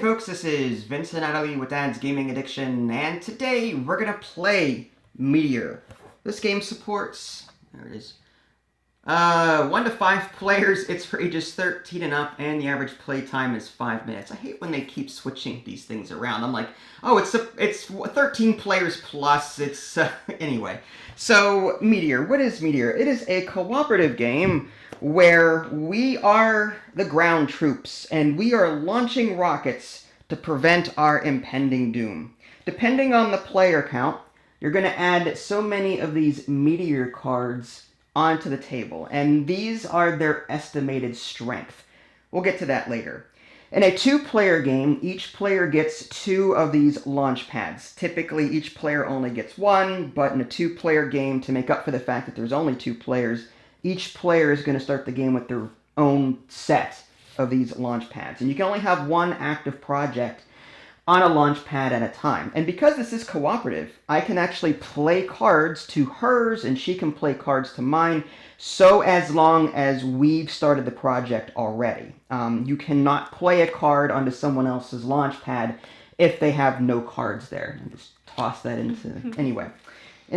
folks, this is Vincent Natalie with Dad's Gaming Addiction, and today we're going to play Meteor. This game supports, there it is, 1 to 5 players. It's for ages 13 and up, and the average play time is 5 minutes. I hate when they keep switching these things around. I'm like, oh, it's 13 players plus. It's, anyway. So, Meteor. What is Meteor? It is a cooperative game where we are the ground troops, and we are launching rockets to prevent our impending doom. Depending on the player count, you're going to add so many of these Meteor cards onto the table, and these are their estimated strength. We'll get to that later. In a 2-player game, each player gets 2 of these launch pads. Typically, each player only gets 1, but in a 2-player game, to make up for the fact that there's only 2 players, each player is going to start the game with their own set of these launch pads. And you can only have 1 active project on a launch pad at a time. And because this is cooperative, I can actually play cards to hers and she can play cards to mine, so as long as we've started the project already. You cannot play a card onto someone else's launch pad if they have no cards there. And just toss that into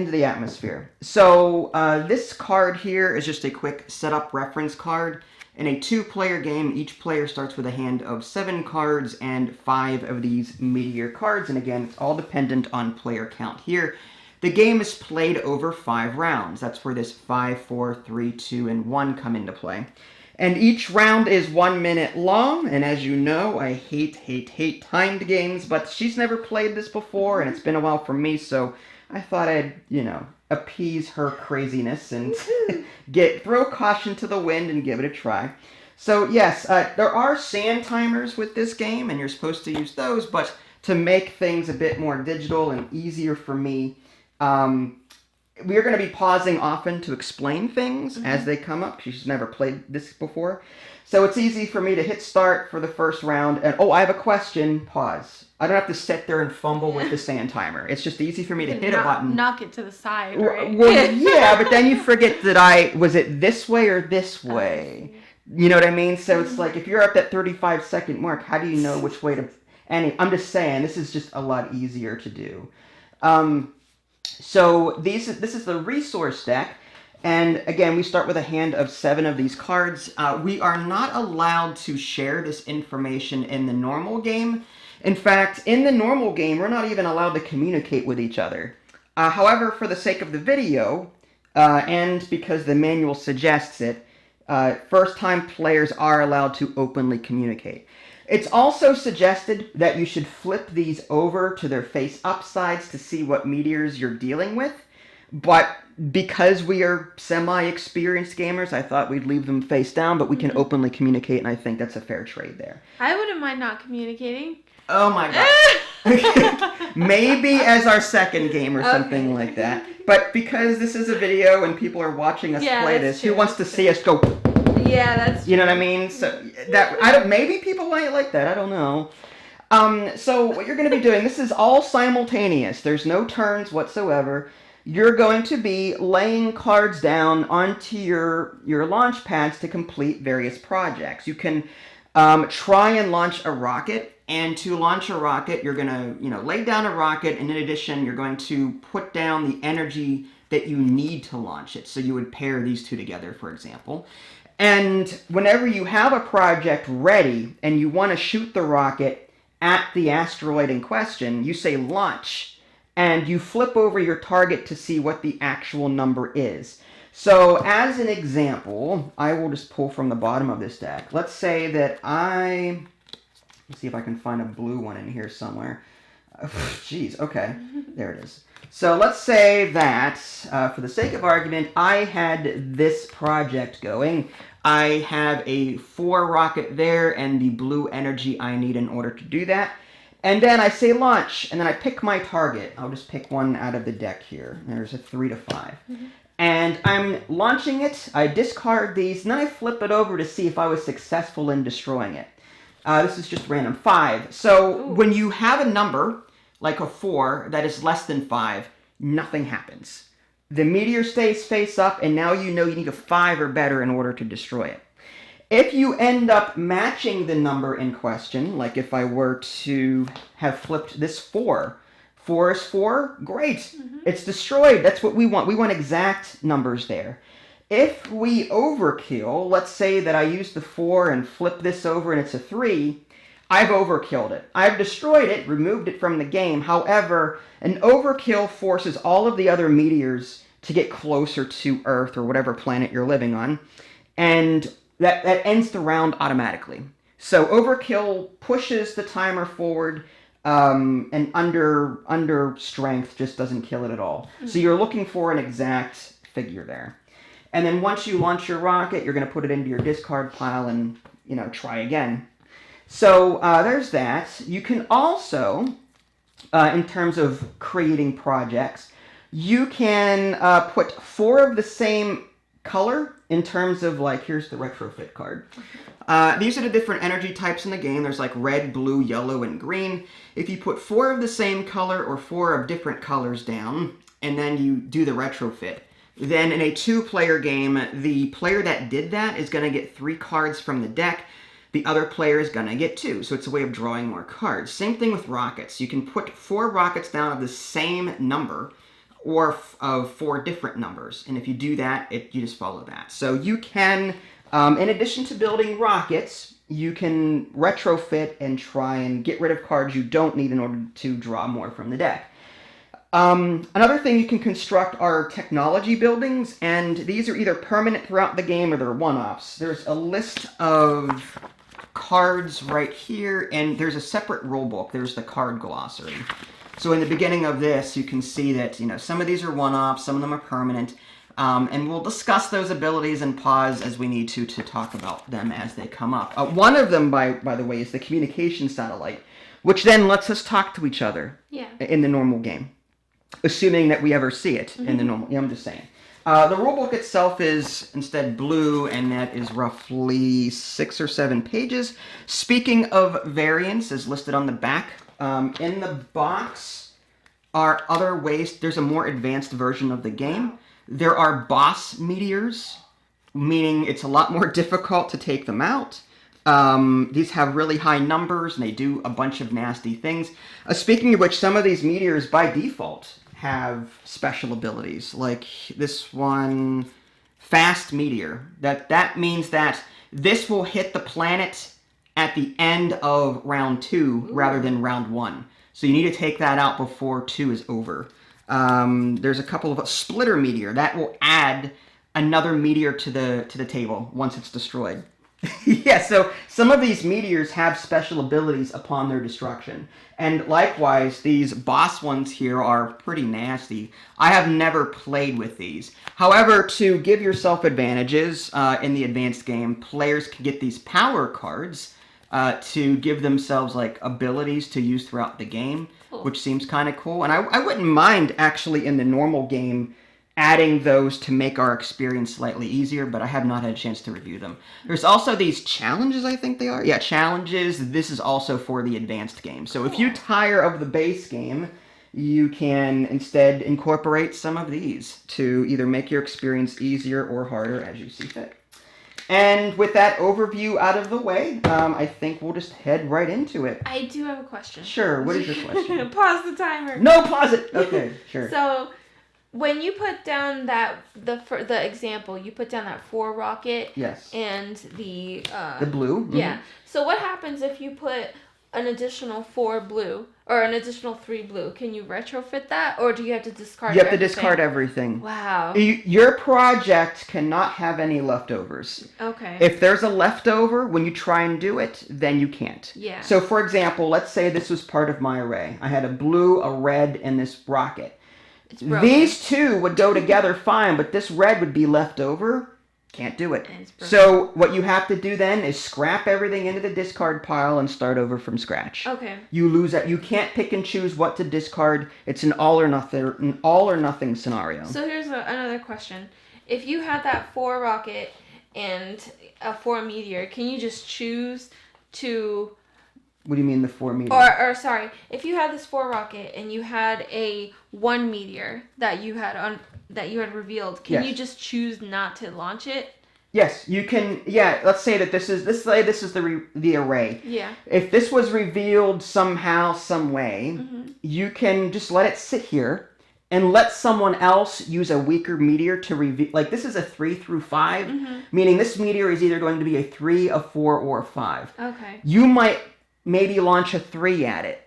the atmosphere. So this card here is just a quick setup reference card. In a 2-player game, each player starts with a hand of 7 cards and 5 of these Meteor cards. And again, it's all dependent on player count here. The game is played over 5 rounds. That's where this 5, 4, 3, 2, and 1 come into play. And each round is 1 minute long. And as you know, I hate timed games. But she's never played this before, and it's been a while for me, so I thought I'd, appease her craziness and throw caution to the wind and give it a try. So yes, there are sand timers with this game, and you're supposed to use those, but to make things a bit more digital and easier for me, we are going to be pausing often to explain things as they come up. She's never played this before. So it's easy for me to hit start for the first round, and I have a question, pause. I don't have to sit there and fumble with the sand timer. It's just easy for me to hit a button. Knock it to the side, right? Well, yeah, but then you forget that was it this way or this way? You know what I mean? So it's like, if you're at that 35-second mark, how do you know which way to... I'm just saying, this is just a lot easier to do. So this is the resource deck. And again, we start with a hand of 7 of these cards. We are not allowed to share this information in the normal game. In fact, in the normal game, we're not even allowed to communicate with each other. However, for the sake of the video, and because the manual suggests it, first-time players are allowed to openly communicate. It's also suggested that you should flip these over to their face-up sides to see what meteors you're dealing with. But because we are semi-experienced gamers, I thought we'd leave them face down, but we can openly communicate, and I think that's a fair trade there. I wouldn't mind not communicating. Oh my god. Maybe as our second game or something like that. But because this is a video and people are watching us play this, who wants to see us go... Yeah, that's true. You know what I mean? So maybe people might like that, I don't know. So what you're going to be doing, this is all simultaneous. There's no turns whatsoever. You're going to be laying cards down onto your launch pads to complete various projects. You can try and launch a rocket, and to launch a rocket, you're going to lay down a rocket, and in addition, you're going to put down the energy that you need to launch it. So you would pair these 2 together, for example. And whenever you have a project ready and you want to shoot the rocket at the asteroid in question, you say launch, and you flip over your target to see what the actual number is. So as an example, I will just pull from the bottom of this deck. Let's say that let's see if I can find a blue one in here somewhere. Jeez, okay, there it is. So let's say that, for the sake of argument, I had this project going. I have a 4 rocket there and the blue energy I need in order to do that. And then I say launch, and then I pick my target. I'll just pick one out of the deck here. There's a 3 to 5. And I'm launching it, I discard these, and then I flip it over to see if I was successful in destroying it. This is just random. 5. So when you have a number, like a 4, that is less than 5, nothing happens. The meteor stays face up, and now you know you need a 5 or better in order to destroy it. If you end up matching the number in question, like if I were to have flipped this 4, 4 is 4, great. Mm-hmm. It's destroyed. That's what we want. We want exact numbers there. If we overkill, let's say that I use the 4 and flip this over and it's a 3, I've overkilled it. I've destroyed it, removed it from the game. However, an overkill forces all of the other meteors to get closer to Earth or whatever planet you're living on, and that ends the round automatically. So overkill pushes the timer forward, and under strength just doesn't kill it at all. Mm-hmm. So you're looking for an exact figure there. And then once you launch your rocket, you're going to put it into your discard pile and, try again. So there's that. You can also, in terms of creating projects, you can put 4 of the same color in terms of, like, here's the retrofit card. These are the different energy types in the game. There's like red, blue, yellow, and green. If you put 4 of the same color or 4 of different colors down, and then you do the retrofit, then in a 2-player game, the player that did that is going to get 3 cards from the deck. The other player is going to get 2. So it's a way of drawing more cards. Same thing with rockets. You can put 4 rockets down of the same number or of 4 different numbers. And if you do that, you just follow that. So you can, in addition to building rockets, you can retrofit and try and get rid of cards you don't need in order to draw more from the deck. Another thing you can construct are technology buildings, and these are either permanent throughout the game or they're one-offs. There's a list of cards right here, and there's a separate rule book. There's the card glossary. So in the beginning of this, you can see that, some of these are one-offs, some of them are permanent, and we'll discuss those abilities and pause as we need to talk about them as they come up. One of them, by the way, is the communication satellite, which then lets us talk to each other in the normal game. Assuming that we ever see it in the normal. I'm just saying. The rulebook itself is instead blue, and that is roughly 6 or 7 pages. Speaking of variants, as listed on the back, in the box are other ways. There's a more advanced version of the game. There are boss meteors, meaning it's a lot more difficult to take them out. These have really high numbers, and they do a bunch of nasty things. Speaking of which, some of these meteors, by default, have special abilities, like this one, Fast Meteor. That means that this will hit the planet at the end of round 2 rather than round 1. So you need to take that out before 2 is over. There's a couple of Splitter Meteor that will add another meteor to the table once it's destroyed. Yeah, so some of these meteors have special abilities upon their destruction. And likewise, these boss ones here are pretty nasty. I have never played with these. However, to give yourself advantages in the advanced game, players can get these power cards to give themselves like abilities to use throughout the game, which seems kind of cool. And I wouldn't mind actually in the normal game adding those to make our experience slightly easier, but I have not had a chance to review them. There's also these challenges, I think they are. Yeah, challenges. This is also for the advanced game. So if you tire of the base game, you can instead incorporate some of these to either make your experience easier or harder as you see fit. And with that overview out of the way, I think we'll just head right into it. I do have a question. Sure, what is your question? Pause the timer. No, pause it! Okay, sure. So, when you put down the example, you put down that 4 rocket. Yes. And the blue. Mm-hmm. Yeah. So what happens if you put an additional 4 blue or an additional 3 blue? Can you retrofit that, or do you have to discard everything? You have to discard everything. Wow. Your project cannot have any leftovers. Okay. If there's a leftover, when you try and do it, then you can't. Yeah. So for example, let's say this was part of my array. I had a blue, a red, and this rocket. These two would go together fine, but this red would be left over. Can't do it. So what you have to do then is scrap everything into the discard pile and start over from scratch. Okay. You lose that. You can't pick and choose what to discard. It's an all or nothing scenario. So here's another question. If you had that 4 rocket and a 4 meteor, can you just choose to... What do you mean the 4 meteor? Or sorry, if you had this 4 rocket and you had a 1 meteor that you had revealed, can you just choose not to launch it? Yes, you can. Yeah, let's say that this is the array. Yeah. If this was revealed somehow, some way, you can just let it sit here and let someone else use a weaker meteor to reveal. Like this is a 3 through 5, meaning this meteor is either going to be a 3, a 4, or a 5. Okay. You might maybe launch a 3 at it.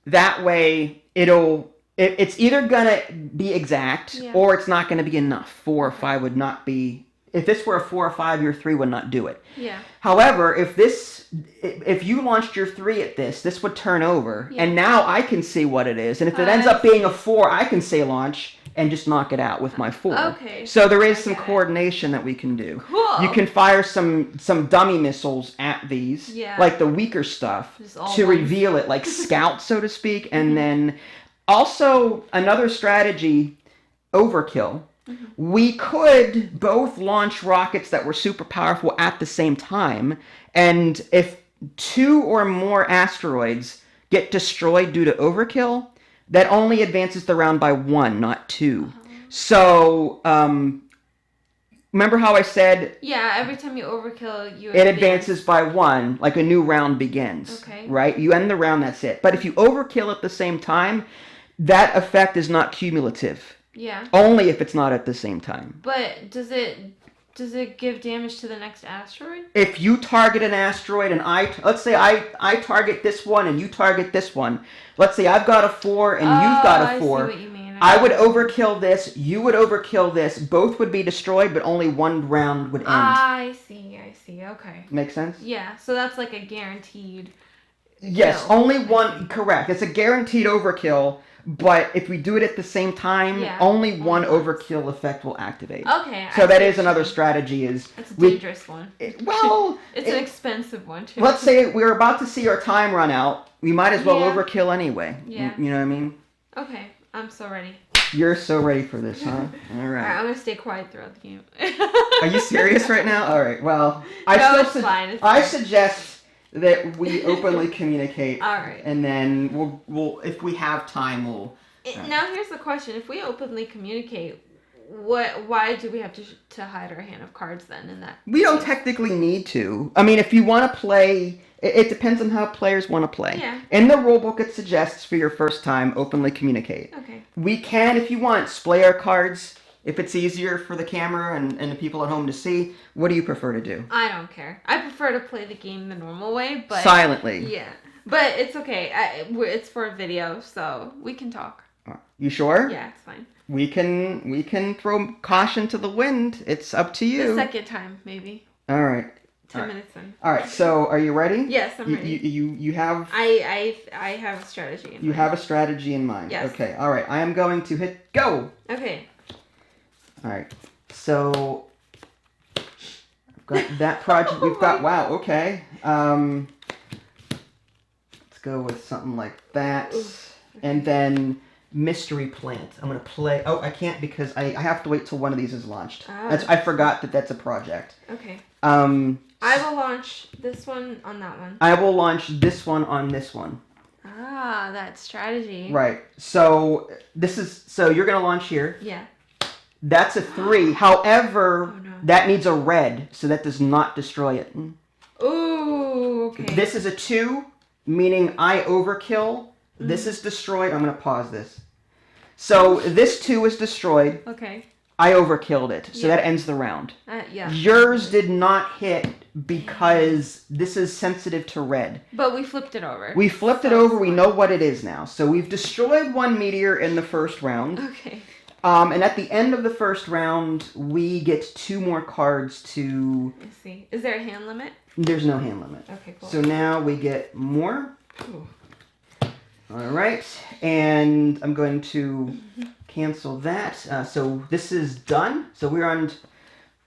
That way, it's either gonna be exact or it's not gonna be enough. 4 or 5 would not be. If this were a 4 or 5, your 3 would not do it. Yeah. However, if you launched your 3 at this would turn over, and now I can see what it is. And if it ends up being a 4, I can say launch and just knock it out with my 4. Okay. So there is some coordination that we can do. Cool. You can fire some dummy missiles at these, like the weaker stuff, to reveal it, like scout, so to speak. And then also another strategy, overkill. We could both launch rockets that were super powerful at the same time, and if 2 or more asteroids get destroyed due to overkill, that only advances the round by 1, not 2. So, remember how I said... Yeah, every time you overkill, it advances by 1, like a new round begins. Okay. Right? You end the round, that's it. But if you overkill at the same time, that effect is not cumulative. Yeah. Only if it's not at the same time. But does it give damage to the next asteroid? If you target an asteroid and let's say I target this one and you target this one. Let's say I've got a 4 and you've got a 4. I see what you mean. I would overkill this, you would overkill this, both would be destroyed, but only one round would end. I see, okay. Make sense? Yeah, so that's like a guaranteed Yes, kill. only one, correct. It's a guaranteed overkill. But if we do it at the same time, only one overkill effect will activate. Okay. So that is another strategy. It's a dangerous one. It's an expensive one too. Let's say we're about to see our time run out. We might as well overkill anyway. Yeah. You know what I mean? Okay, I'm so ready. You're so ready for this, huh? All right. All right, I'm gonna stay quiet throughout the game. Are you serious right now? All right. Well, it's fine. I suggest that we openly communicate. All right. And then we'll if we have time, we'll... Now here's the question. If we openly communicate, why do we have to hide our hand of cards then in that? We don't technically need to. I mean, if you want to play... It depends on how players want to play. Yeah. In the rulebook, it suggests for your first time, openly communicate. Okay. We can, if you want, splay our cards. If it's easier for the camera and the people at home to see, what do you prefer to do? I don't care. I prefer to play the game the normal way, but... Silently. Yeah. But it's okay. It's for a video, so we can talk. You sure? Yeah, it's fine. We can throw caution to the wind. It's up to you. The second time, maybe. All right. 10 minutes in. All right. So, are you ready? Yes, I'm ready. You have. I have a strategy in mind. You have a strategy in mind. Yes. Okay. All right. I am going to hit go. Okay. All right. So, I've got that project. We've got. Wow. Okay. Let's go with something like that, and then. Mystery plant. I'm going to play... Oh, I can't because I have to wait till one of these is launched. I forgot that's a project. Okay. I will launch this one on that one. I will launch this one on this one. Ah, that strategy. Right. So, so you're going to launch here. Yeah. That's a 3. However, that needs a red, so that does not destroy it. Ooh, okay. This is a 2, meaning I overkill. This is destroyed. I'm going to pause this. So this 2 is destroyed. Okay. I overkilled it. So that ends the round. Yeah. Yours did not hit because this is sensitive to red. But we flipped it over. We flipped it over. We know what it is now. So we've destroyed 1 meteor in the first round. Okay. And at the end of the first round, we get 2 more cards to... I see. Is there a hand limit? There's no hand limit. Okay, cool. So now we get more. Ooh. All right, and I'm going to cancel that. So this is done. So we're on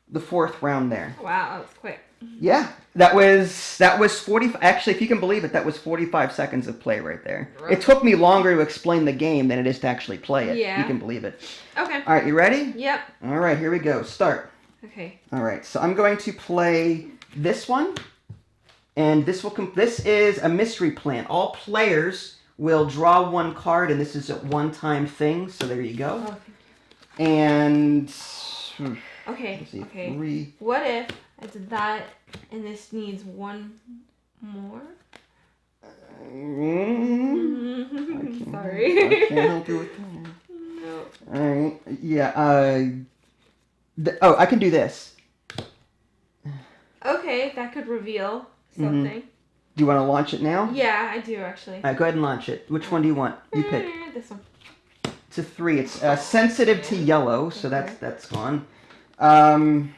the 4th round there. Wow, that was quick. Yeah, that was 40. Actually, if you can believe it, that was 45 seconds of play right there. Right. It took me longer to explain the game than it is to actually play it. Yeah. You can believe it. Okay. All right, you ready? Yep. All right, here we go. Start. Okay. All right, so I'm going to play this one, and this is a mystery plant. All players will draw 1 card, and this is a one-time thing, so there you go. Oh, thank you. And Okay. Let's see, Okay. 3. What if I did that and this needs one more? Sorry. I can't help you with that. No. Alright, yeah, oh, I can do this. Okay, that could reveal something. Do you want to launch it now? Yeah, I do actually. Alright, go ahead and launch it. Which one do you want? You pick. This one. It's a 3. It's sensitive to yellow, so Okay. that's gone. Now,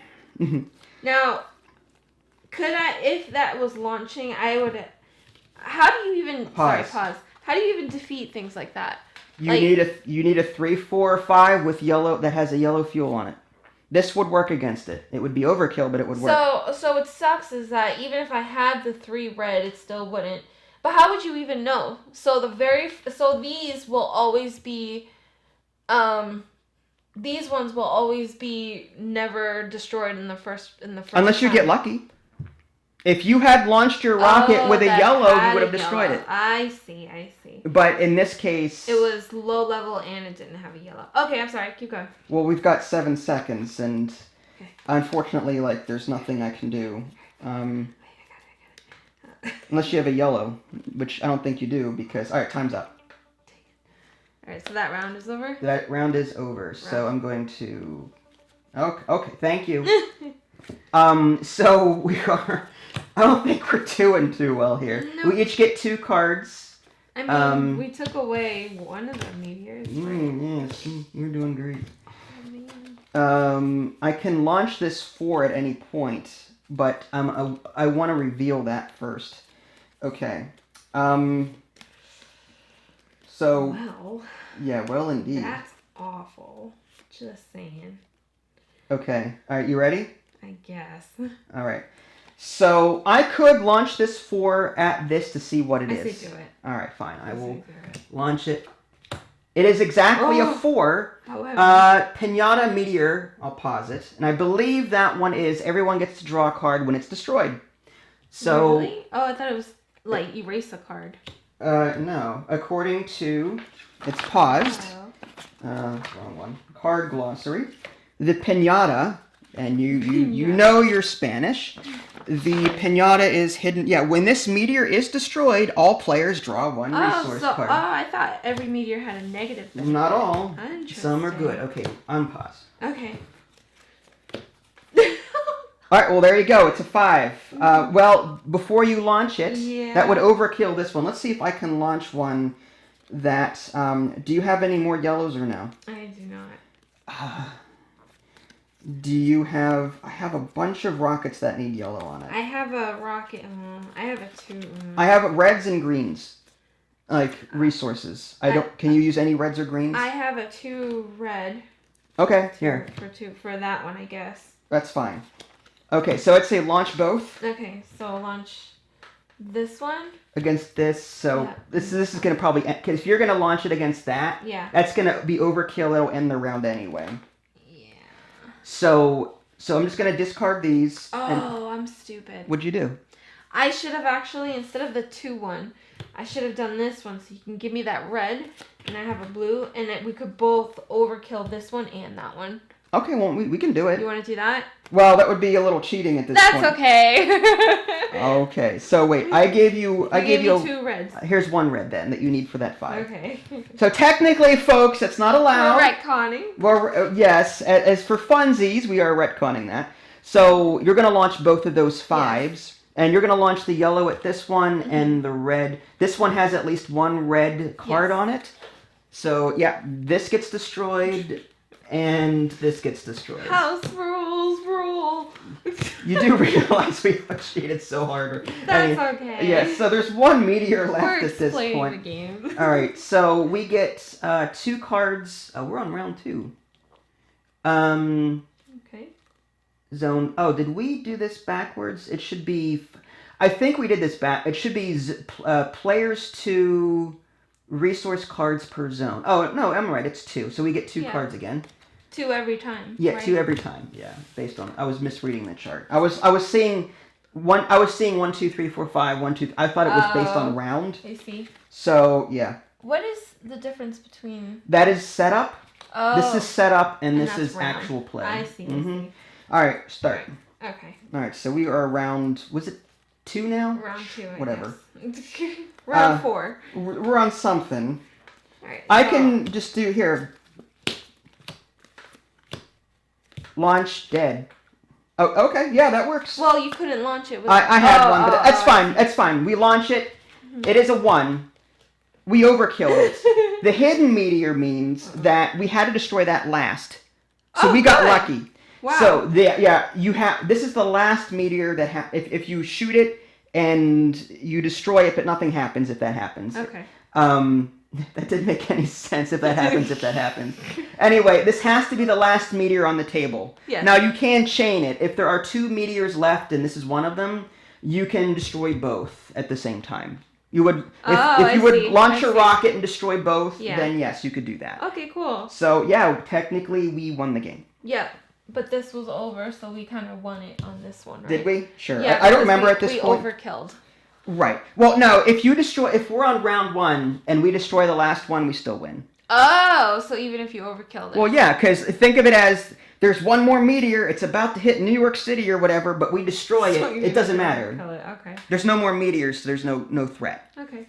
could I, if that was launching, I would. How do you even Pause. pause? How do you even defeat things like that? You need a 3, 4, or 5 with yellow that has a yellow fuel on it. This would work against it. It would be overkill, but it would work. So what sucks is that even if I had the 3 red, it still wouldn't. But how would you even know? So these will always be, these ones will always be never destroyed in the first. Unless you time. get lucky. If you had launched your rocket with a yellow, you would have destroyed it. I see. But in this case, It was low level and it didn't have a yellow. Okay, I'm sorry. Keep going. well, we've got 7 seconds, and Okay. unfortunately, like, there's nothing I can do. I got it. Unless you have a yellow, which I don't think you do, because... Alright, time's up. Alright, so that round is over? That round is over, so I'm going to... Okay, thank you. So we are... I don't think we're doing too well here. No. We each get 2 cards. I mean, we took away one of the meteors. Yes, we're doing great. I mean, I can launch this 4 at any point, but I want to reveal that first. Okay. So... well, Yeah, well, indeed. that's awful. Just saying. Okay. Alright, you ready? I guess. Alright. So, I could launch this 4 at this to see what it I is. say do it. Alright, fine. I will say do it. launch it. It is exactly a Oh. 4. However. Pinata Meteor. I'll pause it. And I believe that one is everyone gets to draw a card when it's destroyed. So... Really? Oh, I thought it was like erase a card. No. According to... It's paused. Oh. Wrong one. Card glossary. The pinata, and you know you're Spanish. The pinata is hidden. Yeah, when this meteor is destroyed, all players draw 1 resource card. I thought every meteor had a negative thing. Not all. Interesting. Some are good. Okay, unpause. Okay. All right, well, there you go. It's a 5. Well, before you launch it, Yeah. that would overkill this one. Let's see if I can launch one that... do you have any more yellows or no? I do not. Do you have... I have a bunch of rockets that need yellow on it. I have a rocket. I have a 2. I have reds and greens. Like, resources. Can you use any reds or greens? I have a 2 red. Okay, here. For that one, I guess. That's fine. Okay, so I'd say launch both Okay, so launch this one. against this. So Yeah. this is going to probably... Because if you're going to launch it against that, Yeah. that's going to be overkill. It'll end the round anyway. Yeah. So I'm just going to discard these. Oh, I'm stupid. What'd you do? I should have actually, instead of the 2 one, I should have done this one so you can give me that red and I have a blue and we could both overkill this one and that one. Okay, well, we can do it. You want to do that? Well, that would be a little cheating at this point. That's okay. Okay, so wait, I gave you... You gave me 2 reds. Here's 1 red then that you need for that 5. Okay. So technically, folks, that's not allowed. We're retconning. Well, yes, as for funsies, we are retconning that. So you're going to launch both of those 5s, and you're going to launch the yellow at this one and the red. This one has at least 1 red card on it. So yeah, this gets destroyed, and this gets destroyed. House rules rule. You do realize we have cheated so hard. That's okay. Yes, so there's 1 meteor left We're at this playing point. the game. All right, so we get 2 cards. We're on round 2. Okay. Zone. Oh, did we do this backwards? It should be... I think we did this back. It should be players 2 resource cards per zone. Oh, no, I'm right. It's 2. So we get 2 cards again. 2 every time. Yeah, right? 2 every time. Yeah, based on... I was misreading the chart. I was seeing... I was seeing 1, 2, 3, 4, 5, 1, 2... I thought it was based on round. I see. So, yeah. What is the difference between... That is setup. Oh. This is setup, and this that's is round. actual play. I see. All right, start. Okay. All right, so we are around. Was it 2 now? Round 2. Whatever. Round 4. We're on something. All right. I can just do here. Launch dead. Oh, okay. Yeah, that works. Well, you couldn't launch it with. I had one, but that's fine. That's fine. We launch it. It is a 1. We overkilled it. The hidden meteor means that we had to destroy that last. So we got lucky. Wow. So you have. This is the last meteor that if you shoot it and you destroy it, but nothing happens if that happens. Okay. That didn't make any sense. If that happens, Anyway, this has to be the last meteor on the table. Yes. Now you can chain it. If there are 2 meteors left, and this is one of them, you can destroy both at the same time. You would if you would launch a rocket and destroy both, then yes, you could do that. Okay, cool. So yeah, technically we won the game. Yeah, but this was over, so we kind of won it on this one, right? Did we? Sure. Yeah, I don't remember at this point. We overkilled. Right. Well, no. If we're on round 1 and we destroy the last one, we still win. Oh, so even if you overkilled it. Well, yeah, because think of it as there's one more meteor. It's about to hit New York City or whatever, but we destroy it. It doesn't matter. Okay. There's no more meteors, so there's no threat. Okay.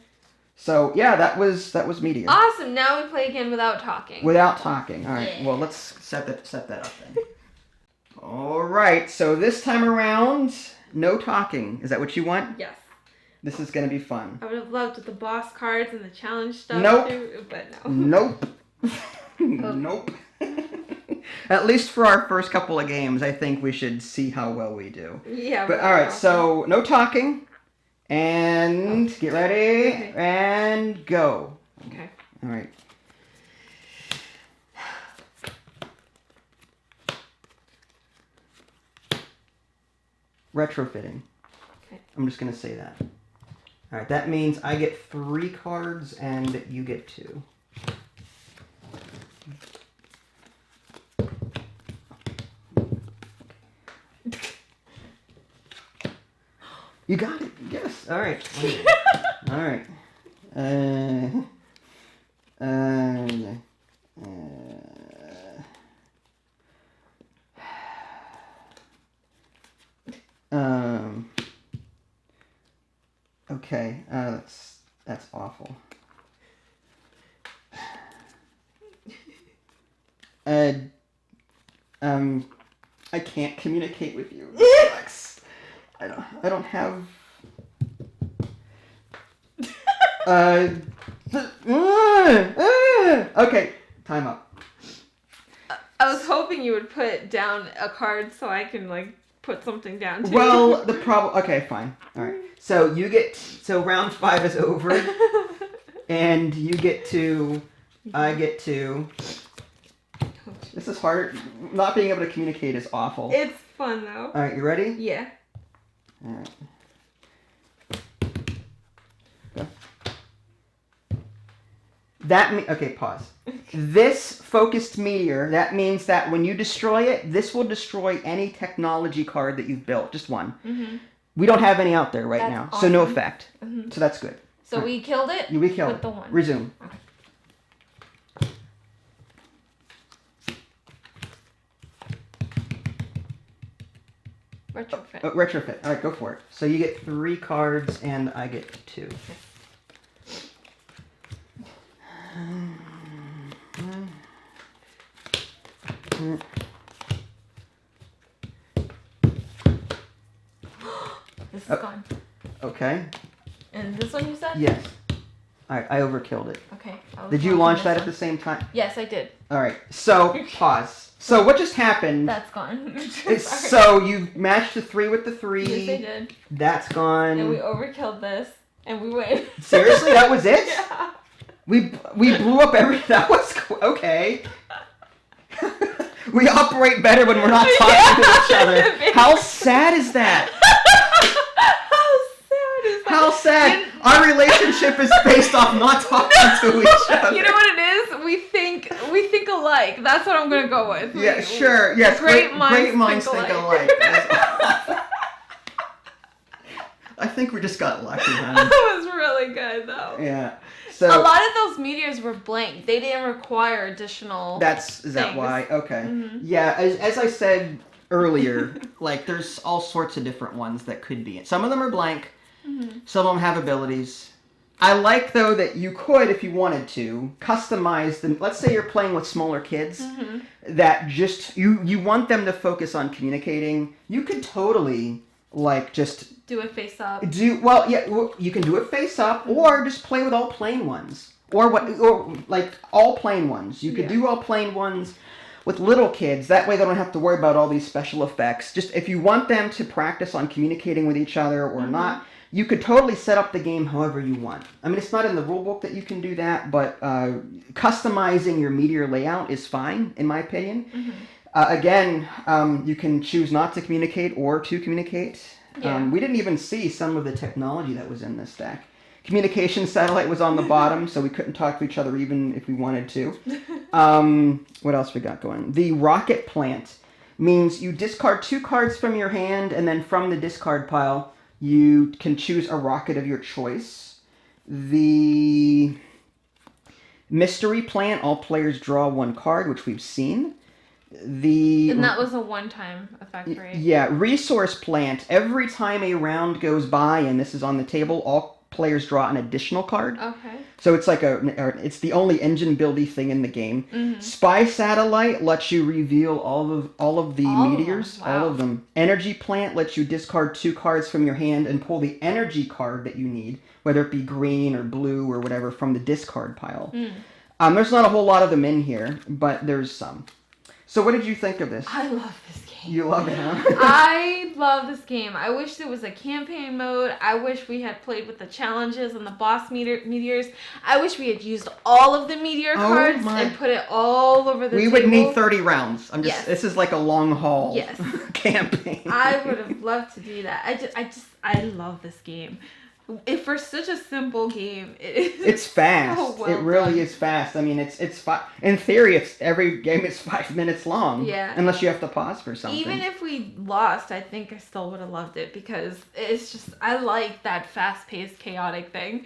So yeah, that was Meteor. Awesome. Now we play again without talking. Without talking. All right. Yeah. Well, let's set that up then. All right. So this time around, no talking. Is that what you want? Yes. This is gonna be fun. I would have loved the boss cards and the challenge stuff Nope. too, but no. Nope. Nope. At least for our first couple of games, I think we should see how well we do. Yeah. But all right, so no talking, and get ready, and go. Okay. All right. Retrofitting. Okay. I'm just gonna say that. All right, that means I get 3 cards and you get 2. You got it. Yes. All right. All right. Okay. That's awful. I can't communicate with you. Alex. I don't have. Okay, time up. I was hoping you would put down a card so I can like put something down too. Well, the problem. Okay, fine. All right. So round 5 is over, and you get to. I get to. This is hard. Not being able to communicate is awful. It's fun though. All right, you ready? Yeah. All right. Go. Okay, pause. This focused meteor, that means that when you destroy it, this will destroy any technology card that you've built. Just one. Mm-hmm. We don't have any out there right now, so no effect. Mm-hmm. So that's good. So we killed it? We killed with it. The 1. Resume. Okay. Retrofit. Retrofit. All right, go for it. So you get 3 cards, and I get 2. This is gone. Okay. And this one you said? Yes. All right, I overkilled it. Okay. Did you launch that at the same time? Yes, I did. All right. So pause. So what just happened? That's gone. So you matched the 3 with the 3. Yes, I did. That's gone. And we overkilled this, and we win. Seriously, that was it? Yeah. We blew up That was okay. We operate better when we're not talking to each other. How sad is that? How sad? Our relationship is based off not talking to each other. You know what it is? We think alike. That's what I'm gonna go with. Yeah, sure. Yes, great minds think alike. I think we just got lucky, That honey. was really good, though. Yeah. A So lot of those meteors were blank. They didn't require additional. is that things. why? Okay. Mhm. Yeah, as I said earlier, like there's all sorts of different ones that could be. Some of them are blank. Mhm. Some of them have abilities. I like though that you could, if you wanted to, customize them. Let's say you're playing with smaller kids Mhm. that just you want them to focus on communicating. You could totally like just Do it face up. you can do it face up or just play with all plain ones. Or like all plain ones. You could do all plain ones with little kids. That way they don't have to worry about all these special effects. Just if you want them to practice on communicating with each other or not, you could totally set up the game however you want. I mean, it's not in the rule book that you can do that, but customizing your Meteor layout is fine, in my opinion. Again, you can choose not to communicate or to communicate. Yeah. We didn't even see some of the technology that was in this deck. Communication satellite was on the bottom, so we couldn't talk to each other even if we wanted to. What else we got going? The rocket plant means you discard 2 cards from your hand, and then from the discard pile, you can choose a rocket of your choice. The mystery plant, all players draw 1 card, which we've seen. And that was a one-time effect, right? Yeah, resource plant. Every time a round goes by, and this is on the table, all players draw an additional card. Okay. So it's like it's the only engine buildy thing in the game. Spy satellite lets you reveal all of the meteors, Wow. all of them. Energy plant lets you discard 2 cards from your hand and pull the energy card that you need, whether it be green or blue or whatever, from the discard pile. There's not a whole lot of them in here, but there's some. So what did you think of this? I love this game. You love it, huh? I love this game. I wish there was a campaign mode. I wish we had played with the challenges and the boss meteors. I wish we had used all of the meteor cards and put it all over the table. We would need 30 rounds. Yes. This is like a long haul Yes. campaign. I would have loved to do that. I love this game. If for such a simple game, it's fast. So well it really done. is fast. I mean, it's in theory, every game is 5 minutes long. Yeah. Unless you have to pause for something. Even if we lost, I think I still would have loved it because it's just I like that fast-paced, chaotic thing.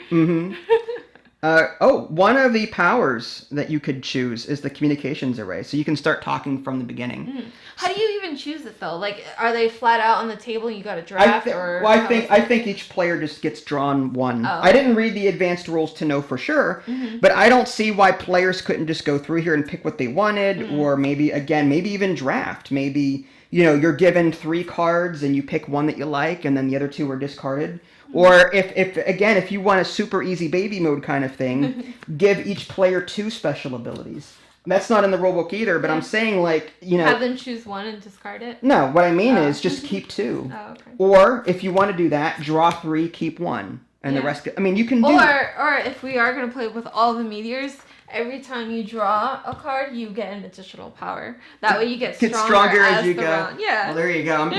One of the powers that you could choose is the communications array, so you can start talking from the beginning. How do you even choose it though? Like, are they flat out on the table and you got to draft, I think each player just gets drawn 1. Oh. I didn't read the advanced rules to know for sure, but I don't see why players couldn't just go through here and pick what they wanted, or maybe even draft. Maybe you're given 3 cards and you pick one that you like, and then the other 2 are discarded. Or if you want a super easy baby mode kind of thing, give each player 2 special abilities. That's not in the rulebook either, but I'm saying have them choose 1 and discard it. No, what I mean is just keep 2. Oh, okay. Or if you want to do that, draw 3, keep 1, and the rest. I mean, you can do. Or if we are gonna play with all the meteors, every time you draw a card, you get an additional power. That way you get stronger as you go. Round. Yeah. Well, there you go.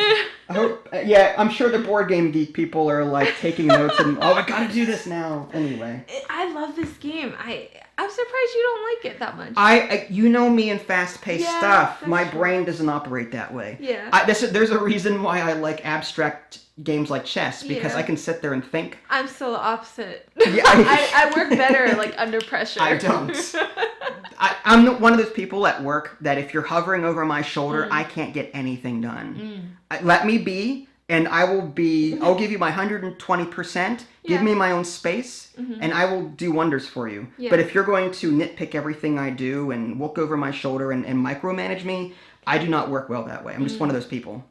I'm sure the board game geek people are like taking notes and I gotta do this now. Anyway. I love this game. I'm surprised you don't like it that much. You know me and fast-paced stuff. My true. brain doesn't operate that way. Yeah. There's a reason why I like abstract games like chess, because I can sit there and think. I'm still the opposite. Yeah, I work better under pressure. I don't. I'm one of those people at work that if you're hovering over my shoulder, I can't get anything done. Let me be, and I'll give you my 120%. Give me my own space, and I will do wonders for you. Yeah. But if you're going to nitpick everything I do and look over my shoulder and micromanage me, I do not work well that way. I'm just one of those people,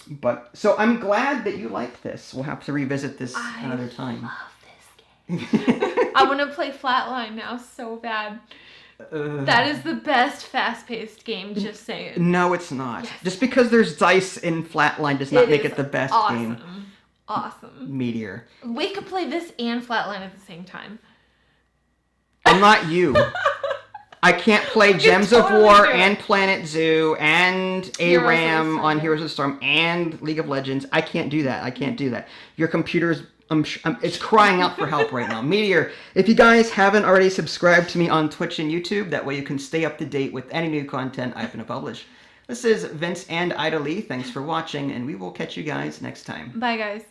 But so I'm glad that you like this. We'll have to revisit this another time. I love this game. I want to play Flatline now so bad. That is the best fast-paced game, just saying. No, it's not. Yes. Just because there's dice in Flatline does not make it the best game. Awesome. Meteor. We could play this and Flatline at the same time. I'm not you. I can't play Gems of War and Planet Zoo and ARAM on Heroes of the Storm and League of Legends. I can't do that. Your computer's it's crying out for help right now. Meteor, if you guys haven't already subscribed to me on Twitch and YouTube, that way you can stay up to date with any new content I happen to publish. This is Vince and Ida Lee. Thanks for watching, and we will catch you guys next time. Bye, guys.